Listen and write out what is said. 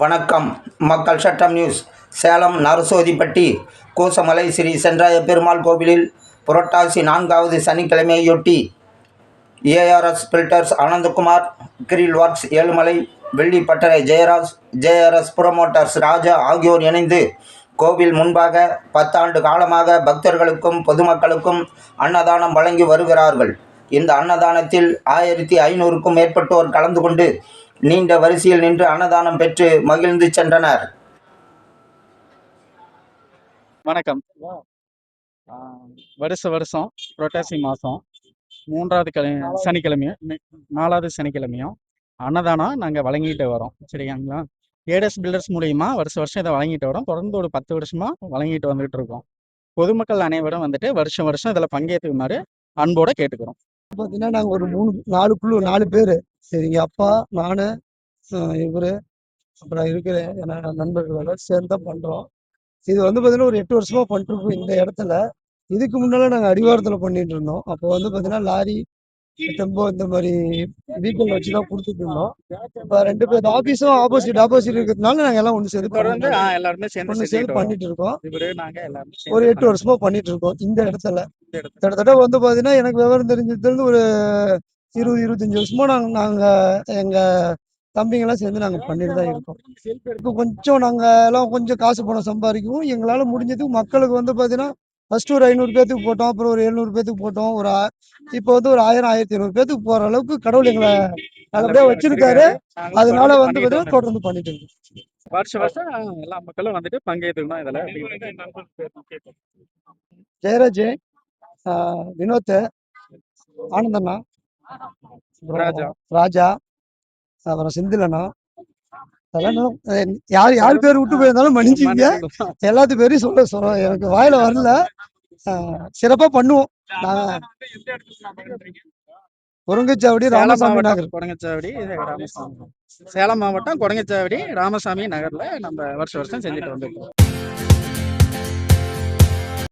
வணக்கம். மக்கள் சட்டம் நியூஸ். சேலம் நரசோதிப்பட்டி கூசமலை ஸ்ரீ சென்றாய பெருமாள் கோவிலில் புரட்டாசி 4வது சனிக்கிழமையொட்டி ARS builders Anandakumar, grill works Ezhumalai, வெள்ளிப்பட்டறை ஜெயராஜ், ஜேஆர்எஸ் புரமோட்டர்ஸ் ராஜா ஆகியோர் இணைந்து கோவில் முன்பாக 10 ஆண்டு காலமாக பக்தர்களுக்கும் பொதுமக்களுக்கும் அன்னதானம் வழங்கி வருகிறார்கள். இந்த அன்னதானத்தில் 1500க்கும் மேற்பட்டோர் கலந்து கொண்டு நீண்ட வரிசையில் நின்று அன்னதானம் பெற்று மகிழ்ந்து சென்றனர். வணக்கம். வருஷம் புரட்டாசி மாதம் 3வது சனிக்கிழமையும் 4வது சனிக்கிழமையும் அன்னதானம் நாங்கள் வழங்கிட்டு வரோம். சரிங்களா? ஏடஸ் பில்டர்ஸ் மூலியமா வருஷம் இதை வழங்கிட்டு வரோம். தொடர்ந்து ஒரு 10 வருஷமா வழங்கிட்டு வந்துட்டு இருக்கோம். பொதுமக்கள் அனைவரும் வந்துட்டு வருஷம் இதில் பங்கேற்றுக்குமாறு அன்போட கேட்டுக்கிறோம். பார்த்தீங்கன்னா நாங்கள் ஒரு 4 பேர். சரிங்க, அப்பா, நான், இவர், அப்புறம் இருக்கிற நண்பர்களோட சேர்ந்து தான் பண்ணுறோம். இது பார்த்தீங்கன்னா ஒரு 8 வருஷமா பண்ணிட்டுருக்கோம் இந்த இடத்துல. இதுக்கு முன்னால நாங்கள் அடிவாரத்தில் பண்ணிட்டு இருந்தோம். அப்போ பார்த்தீங்கன்னா லாரி, டெம்போ இந்த மாதிரி வீக்கல் வச்சு தான் கொடுத்துட்டு இருந்தோம். இப்போ 2 பேர் ஆஃபீஸும் ஆப்போசிட் இருக்கிறதுனால நாங்கள் எல்லாம் ஒன்று சேர்ந்து எல்லாருமே சேர்ந்து பண்ணிட்டு இருக்கோம். ஒரு 8 வருஷமா பண்ணிட்டு இருக்கோம் இந்த இடத்துல. கிட்டத்தட்ட பார்த்தீங்கன்னா எனக்கு விவரம் தெரிஞ்சதுலேருந்து ஒரு 20-25 வருஷமா நாங்கள் எங்கள் தம்பிங்கெல்லாம் சேர்ந்து நாங்கள் பண்ணிட்டு தான் இருக்கோம். இப்போ கொஞ்சம் நாங்கள் எல்லாம் கொஞ்சம் காசு பணம் சம்பாதிக்கவும் எங்களால் முடிஞ்சதுக்கு மக்களுக்கு பார்த்தீங்கன்னா ஃபர்ஸ்ட் ஒரு 500 பேத்துக்கு போட்டோம், அப்புறம் ஒரு 700 பேத்துக்கு போட்டோம், இப்போ ஒரு 1000-1500 பேத்துக்கு போற அளவுக்கு கடவுள் எங்களை நல்லபடியா வச்சிருக்காரு. அதனால பார்த்தீங்கன்னா தொடர்ந்து பண்ணிட்டு இருக்கோம். வருஷம் எல்லா மக்களும் வந்துட்டு பங்கேற்றுக்கணும். இதுல ஜெயராஜ், வினோத், ஆனந்தண்ணா, ராஜா, அப்புறம் செந்திலண்ணா, யார் பேர் விட்டு போயிருந்தாலும் மன்னிச்சுங்க. எல்லாத்து பேரையும் சொல்ல எனக்கு வாயில வரல. சிறப்பா பண்ணுவோம். கொரங்கச்சாவடி ராமசாமி நகர். சேலம் மாவட்டம் கொரங்கச்சாவடி ராமசாமி நகர்ல நம்ம வருஷம் செஞ்சுட்டு வந்துருக்கோம்.